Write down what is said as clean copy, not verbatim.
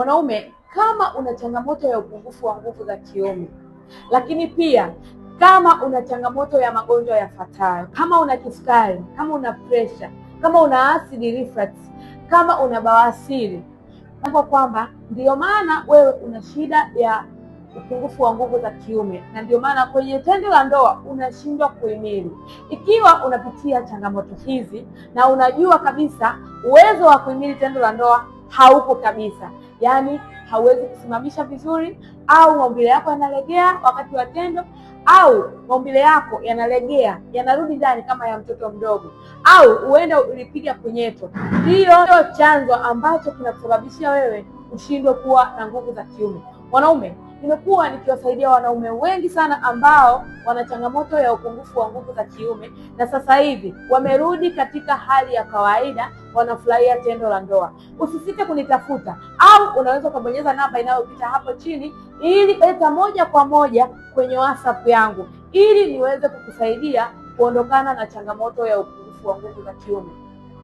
Mwanaume, kama una changamoto ya upungufu wa nguvu za kiume, lakini pia kama una changamoto ya magonjwa yafuatayo, kama una kisukari, kama una pressure, kama una acid reflux, kama una bawasiri, hapo kwamba ndio maana wewe una shida ya upungufu wa nguvu za kiume, na ndio maana kwenye tendo la ndoa unashindwa kuhimili. Ikiwa unapitia changamoto hizi na unajua kabisa uwezo wa kuhimili tendo la ndoa haupo kabisa, yaani hauwezi kusimamisha vizuri, au maumbile yako yanalegea wakati wa tendo, au maumbile yako yanalegea yanarudi ndani kama ya mtoto mdogo, au huenda ulipiga punyeto, ndio chanzo ambacho kinakusababishia wewe ushindwe kuwa na nguvu za kiume. Wanaume, nimekuwa nikiwasaidia wanaume wengi sana ambao wana changamoto ya upungufu wa nguvu za kiume, na sasa hivi wamerudi katika hali ya kawaida, wanafurahia tendo la ndoa. Usisite kunitafuta, au unaweza kubonyeza namba inayopita hapo chini ili leta moja kwa moja kwenye WhatsApp yangu ili niweze kukusaidia kuondokana na changamoto ya upungufu wa nguvu za kiume.